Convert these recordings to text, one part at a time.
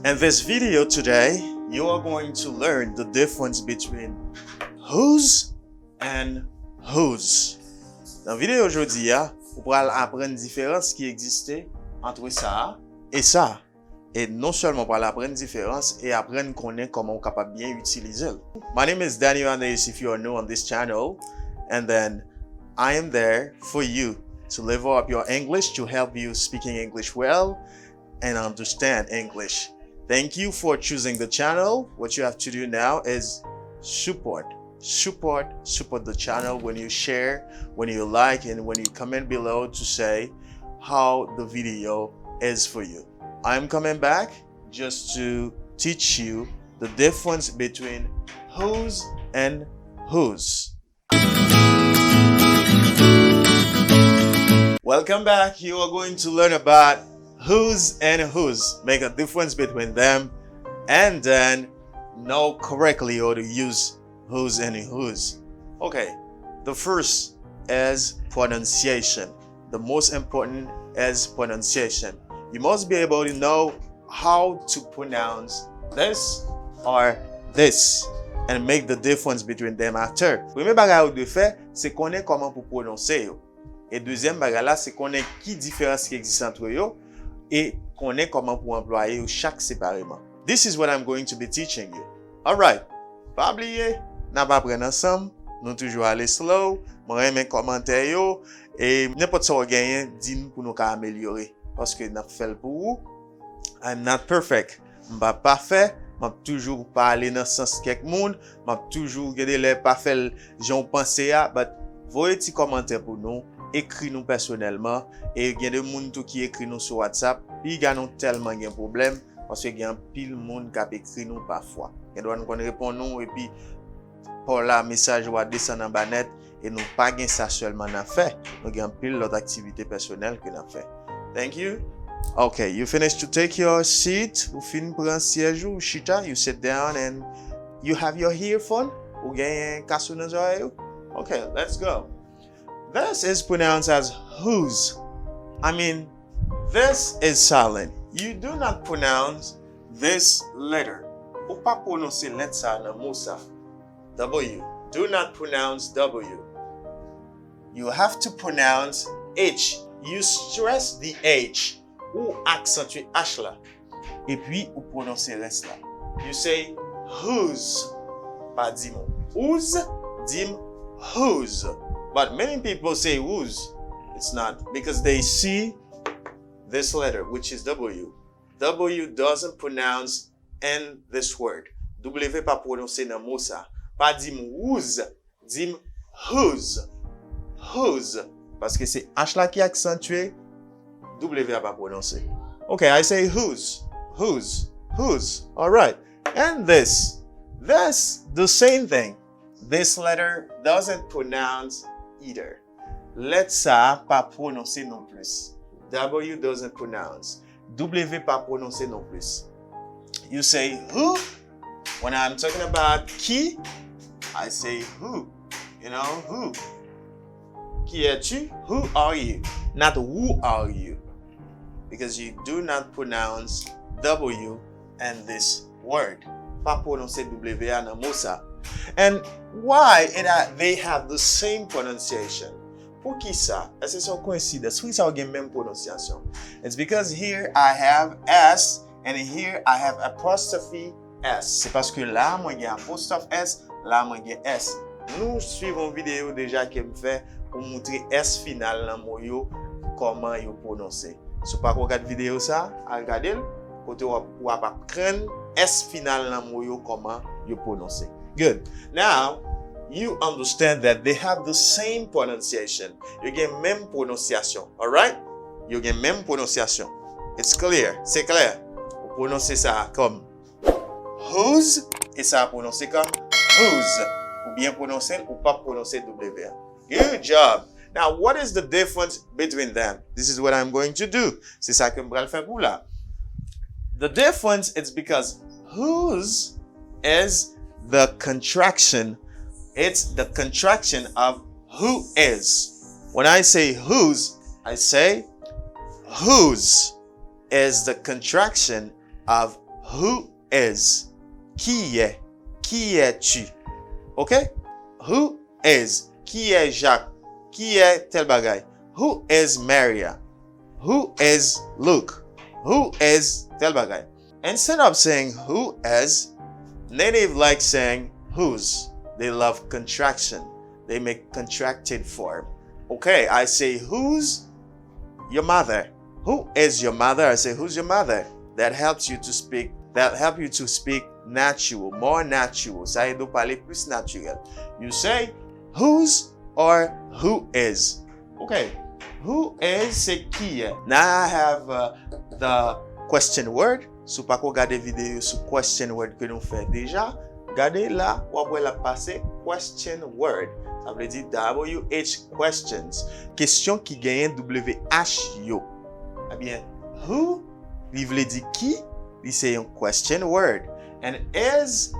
In this video today, you are going to learn the difference between whose and whose. Dans la vidéo aujourd'hui, vous allez apprendre la différence qui existe entre ça et ça. Et non seulement pour apprendre la différence et apprendre comment on est capable de bien utiliser. My name is Daniel Anais if you are new on this channel. And then I am there for you to level up your English, to help you speaking English well and understand English. Thank you for choosing the channel. What you have to do now is support the channel when you share, when you like, and when you comment below to say how the video is for you. I'm coming back just to teach you the difference between whose and whose. Welcome back. You are going to learn about whose and whose, make a difference between them, and then know correctly how to use whose and whose. Okay, the first is pronunciation. The most important is pronunciation. You must be able to know how to pronounce this or this and make the difference between them after. Premier bagay ou de faire, c'est connaître comment pour prononcer yo. Et deuxième bagay là, c'est connaître qui différence qui existe entre yo et connaître comment pour employer chaque séparément. This is what I'm going to be teaching you. Alright, pas oublier, n'a pas prendre ensemble, nous toujours aller slow, moi mes commentaires yo et n'importe ce qu'on gagne, dis-nous pour nous améliorer parce que n'a fait pour vous. I'm not perfect. M'pas parfait, m'a toujours parler dans sens quelque monde, m'a toujours garder les pas fait j'en pensé à, but voyez petit commentaire pour nous. Écris nous personnellement et il y a des gens qui écrit nous sur WhatsApp, puis il nous tellement de problèmes parce qu'il y a pile de monde qui écrit nous parfois. Il doit nous répondre nous et puis pour la message va descendre en bas net et nous pas gain ça seulement n'a fait. Nous avons pile d'autres activités personnelles que n'a fait. Thank you. Okay, you finished to take your seat. Ou fin prendre siège ou chita, you sit down and you have your earphone ou gain casse dans oreille. Okay, let's go. This is pronounced as whose. I mean, this is silent. You do not pronounce this letter. Ou pas prononcer lettre ça dans mot ça. W. Do not pronounce W. You have to pronounce H. You stress the H. Ou accentue H là. Et puis, ou prononcer reste là. You say whose. Pas dim whose, dim whose. But many people say whose. It's not because they see this letter, which is W. W doesn't pronounce in this word. W pas prononcer dans mot ça. Pas dim whose, dim whose. Whose. Parce que c'est H là qui est accentué. W a pas prononcer. Okay, I say whose. Whose. Whose. All right. And this. This, the same thing. This letter doesn't pronounce either. Let ça pas prononcer non plus. W doesn't pronounce. W pas prononcer non plus. You say who. When I'm talking about qui, I say who. You know, who. Qui es-tu? Who are you? Not who are you. Because you do not pronounce W in this word. Pas prononcer W dans mot ça. And why they have the same pronunciation? Pour qui ça? Est-ce que c'est une coïncidence? Oui, ça a la même prononciation. It's because here I have S and here I have apostrophe S. C'est parce que là, moi, j'ai apostrophe S, là, moi, j'ai S. Nous suivons une vidéo déjà qui me fait pour montrer S final dans mot yo, comment yo prononcer. Si pas regarder vidéo ça, regardez, côté ou pas craindre S final dans mot yo, comment yo prononcer. Good. Now, you understand that they have the same pronunciation. You get même prononciation. All right? You get même pronunciation. It's clear. C'est clair. Vous prononcez ça comme whose et ça prononcer comme whose. Ou bien prononcer ou pas prononcer W. Good job. Now, what is the difference between them? This is what I'm going to do. C'est ça que je vais faire pour là. The difference is because whose is the contraction. It's the contraction of who is. When I say whose, I say whose is the contraction of Who is? Qui est? Qui es-tu? OK? Who is? Qui est Jacques? Qui est tel bagay? Who is Maria? Who is Luke? Who is tel bagay? Instead of saying who is, native like saying whose. They love contraction. They make contracted form. Okay, I say who's your mother? Who is your mother? I say who's your mother? That helps you to speak. That help you to speak natural, more natural. Ça aide à parler plus naturel. You say whose or who is. Okay, who is c'est qui est. Now I have the question word. Si vous pas regarder vidéo sur question word que nous fait déjà, regardez là, ou après la passer question word. Ça veut dire WH questions. Question qui gagne WH yo. Eh bien, who, il veut dire qui, il c'est un question word. And is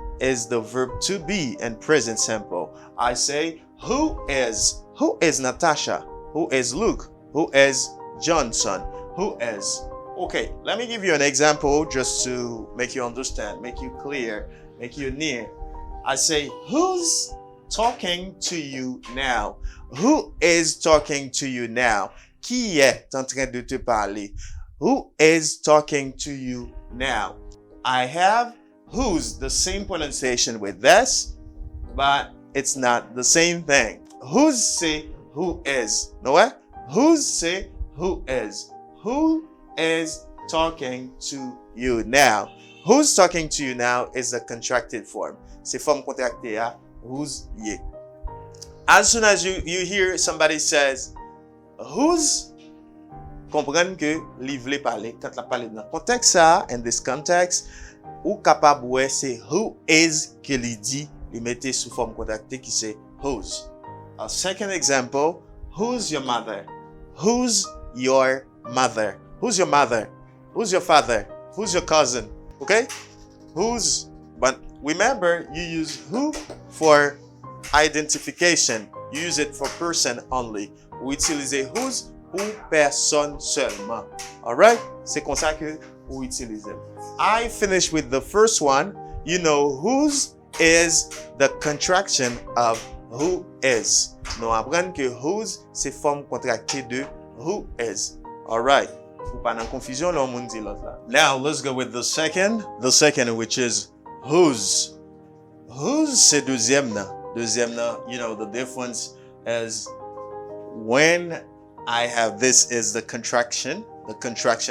the verb to be in present simple. I say, who is Natasha? Who is Luke? Who is Johnson? Who is? Okay, let me give you an example just to make you understand, make you clear, make you near. I say, who's talking to you now? Who is talking to you now? Qui est en train de te parler? Who is talking to you now? I have who's, the same pronunciation with this, but it's not the same thing. Who's say who is? No what? Who's say who is? Who is talking to you now? Who's talking to you now is the contracted form. C'est forme contractée à who's ye. As soon as you hear somebody says who's, comprendre que li vle parler quand la parler dans contexte ça, in this context, ou capable ouais c'est who is que li dit, li mette sous forme contractée qui c'est whose. A second example, who's your mother? Who's your mother? Who's your mother? Who's your father? Who's your cousin? Okay? Who's, but remember you use who for identification. You use it for person only. Vous utilisez who's ou personne seulement. Alright? C'est comme ça que vous utilisez. I finish with the first one. You know whose is the contraction of who is. Nous apprenons que whose c'est forme contractée de who is. Alright. Faut pas dans confusion là, on dit l'autre là. Now let's go with the second which is whose. Whose c'est deuxième là. Deuxième là, you know the difference is when I have this is the contraction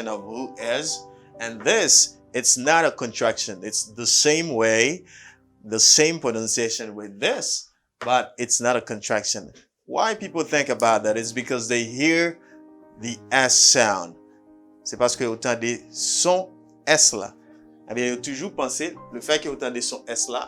of who is, and this, it's not a contraction. It's the same way, the same pronunciation with this, but it's not a contraction. Why people think about that is because they hear the S sound. C'est parce que autant des sons S là. Eh bien, ils ont toujours pensé, le fait que autant des sons S là,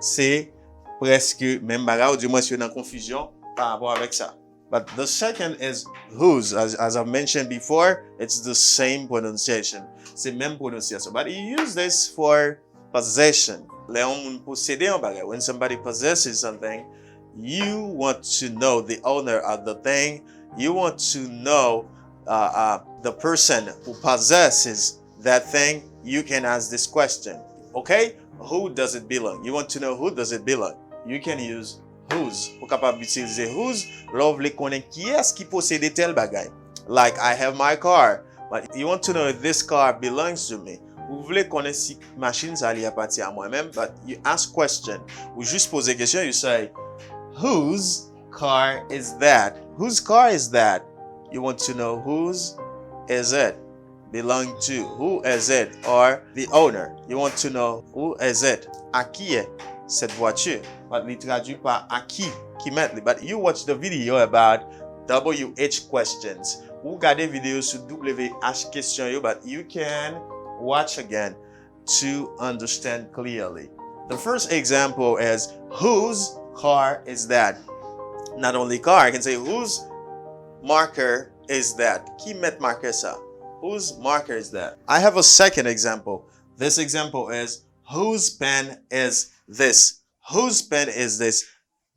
c'est presque même bagarre, ou du moins c'est une confusion par rapport avec ça. But the second is whose. As I've mentioned before, it's the same pronunciation. C'est même prononciation. But you use this for possession. When somebody possesses something, you want to know the owner of the thing. You want to know the person who possesses that thing. You can ask this question. Okay? Who does it belong? You want to know who does it belong? You can use whose. Ou capable d'utiliser whose. Là, vous voulez connaître qui est-ce qui possède tel bagay. Like, I have my car. But you want to know if this car belongs to me. Vous voulez connaître si machine ça li appartient à moi-même. But you ask question. Ou juste poser question. You say, whose car is that? Whose car is that? You want to know whose is it? Belong to. Who is it? Or the owner. You want to know who is it? À qui est cette voiture? But il traduit par à qui met. But you watch the video about WH questions. Ou regardez vidéo sur WH question, but you can watch again to understand clearly. The first example is whose car is that? Not only car, I can say whose marker is that? Qui met marquer ça? Whose marker is that? I have a second example. This example is whose pen is this? Whose pen is this?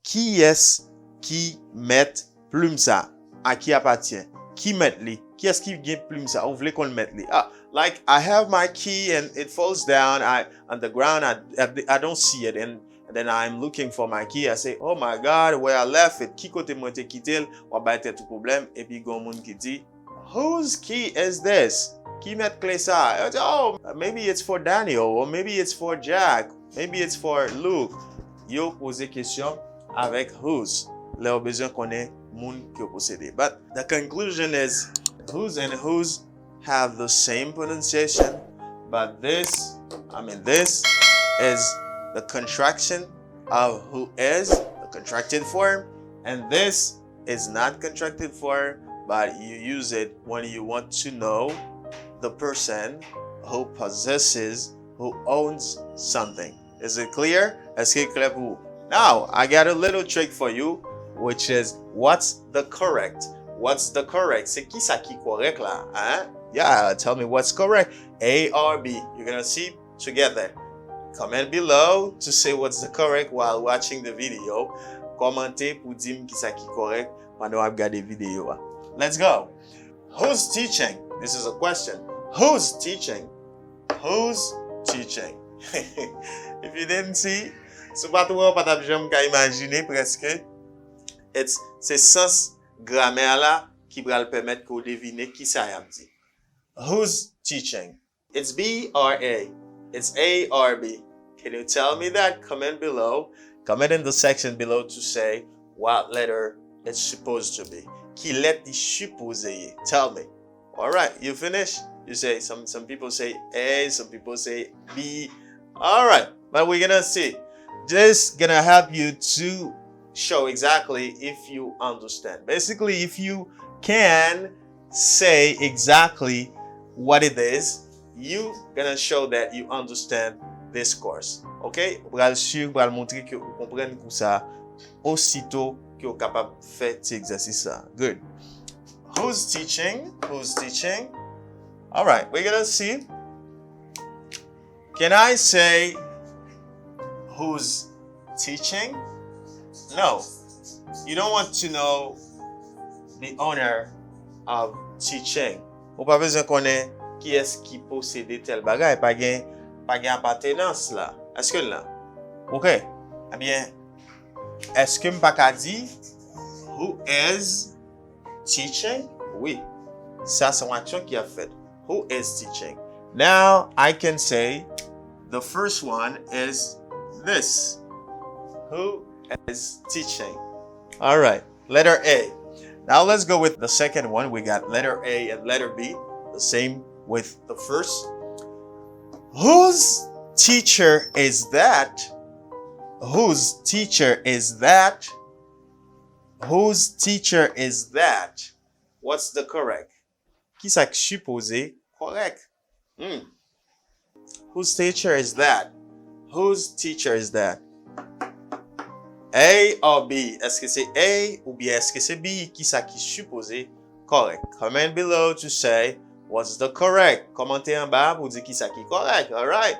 Qui est-ce qui met plume ça? À qui appartient? Qui met li? Qui est-ce qui gagne plume ça? Vous voulez qu'on le mette li? Ah, Like I have my key and it falls down. On the ground. I don't see it, and then I'm looking for my key. I say, oh my God, where I left it? Ki kote mwen te kitel? Ou ba te tout problem? Et puis gon moun ki di, whose key is this? Qui met clé ça? Oh, maybe it's for Daniel, or maybe it's for Jack, maybe it's for Luke. Yo pose question avec whose. Là ou besoin connaît moun ki yo possédé. But the conclusion is whose and whose have the same pronunciation, but this is the contraction of who is, the contracted form, and this is not contracted form, but you use it when you want to know the person who possesses, who owns something. Is it clear? Est-ce que clair pour vous? Now, I got a little trick for you, which is what's the correct? What's the correct? C'est qui ça qui correct là? Hein? Yeah, tell me what's correct. A or B. You're gonna see together. Comment below to say what's the correct while watching the video. Commentez pour dire qui ça qui correct pendant I've got the video. Let's go. Who's teaching? This is a question. Who's teaching? Who's teaching? If you didn't see, Toupatou pas t'a jamais qu'à imaginer presque. C'est sens grammaire là qui va le permettre qu'on devine qui ça y a dit. Who's teaching? It's B or A. It's A or B. Can you tell me that? Comment below. Comment in the section below to say what letter it's supposed to be. Qui lettre supposé? Tell me. All right, you finish? You say some people say A, some people say B. All right, but we're gonna see. Just gonna help you to show exactly if you understand. Basically, if you can say exactly what it is, you gonna show that you understand this course. Okay? Pral sûr, pral montrer que vous comprenez tout ça aussitôt que vous capable faire cet exercice là. Good. Who's teaching? Who's teaching? All right, we're gonna see. Can I say who's teaching? No. You don't want to know the owner of teaching. Ou pas besoin connaître qui est-ce qui possède tel bagay, pas gain appartenance là. Est-ce que là? OK. Eh bien, est-ce que m'pas ka di who is teaching? Oui. Ça c'est une action qui a fait. Who is teaching? Now I can say the first one is this. Who is teaching? All right. Letter A. Now let's go with the second one. We got letter A and letter B. The same with the first. Whose teacher is that? Whose teacher is that? Whose teacher is that? What's the correct? Qui ça supposé correct? Whose teacher is that? Whose teacher is that? A or B? Est-ce que c'est A ou bien est-ce que c'est B? Qui ça qui supposé correct? Comment below to say what's the correct? Commentez en bas pour dire qui ça qui correct. All right.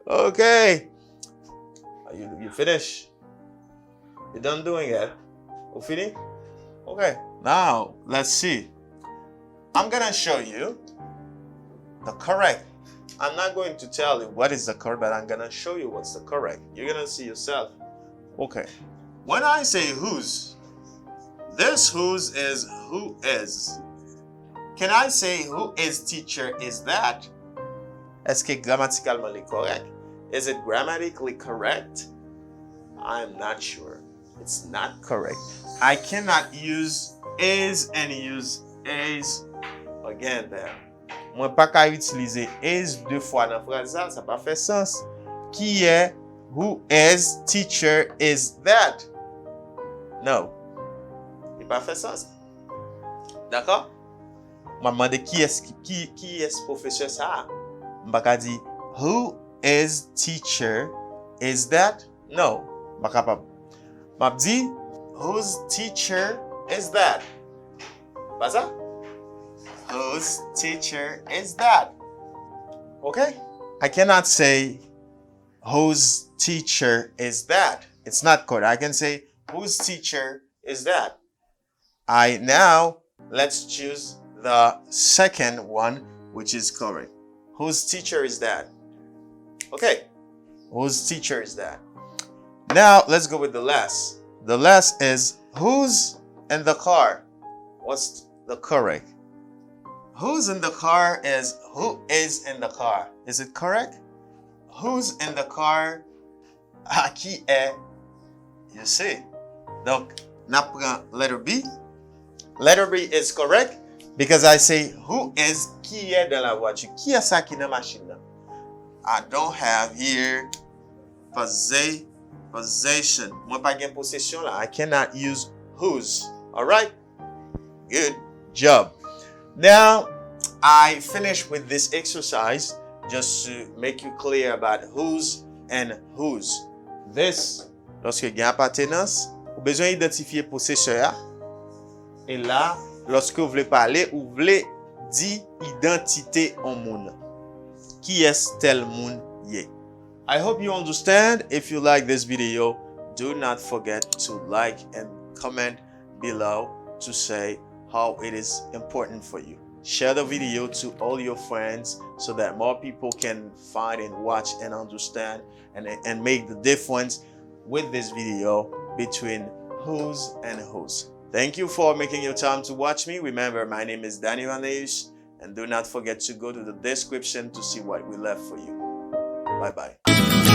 Okay. You finish? You done doing it? You finish? Okay. Now, let's see. I'm going to show you the correct. I'm not going to tell you what is the correct, but I'm going to show you what's the correct. You're going to see yourself. Okay. When I say whose, this whose is who is. Can I say who is teacher is that? Est-ce que grammaticalement correct? Is it grammatically correct? I'm not sure. It's not correct. I cannot use is and use is again there. Moi pas qu'à utiliser is deux fois dans phrase ça, ça pas fait sens. Qui est who is teacher is that? No. Il pas fait sens. D'accord? M'a demandé qui est professeur ça? M'a pas dit who is teacher is that? No. M'a capable. M'a dit whose teacher is that? Pas ça? Whose teacher is that? Okay? I cannot say whose teacher is that. It's not correct. I can say whose teacher is that. Now let's choose the second one, which is correct. Whose teacher is that? Okay. Whose teacher is that? Now, let's go with the last. The last is who's in the car? What's the correct? Who's in the car is who is in the car. Is it correct? Who's in the car? À qui est? You see? Donc, n'a prend letter B. Letter B is correct because I say who is qui est dans la voiture. Qui est ça qui dans la machine là? I don't have here possession. Moi pas gain possession là. I cannot use whose. All right? Good job. Now, I finished with this exercise just to make you clear about whose and whose. This, lorsque il y a appartenance, vous avez besoin d'identifier possesseur. Et là, lorsque vous voulez parler, vous voulez dire identité en monde. Qui est tel monde yé? I hope you understand. If you like this video, do not forget to like and comment below to say how it is important for you. Share the video to all your friends so that more people can find and watch and understand and make the difference with this video between whose and whose. Thank you for making your time to watch me. Remember, my name is Daniel Ankouraje, and do not forget to go to the description to see what we left for you. Bye-bye.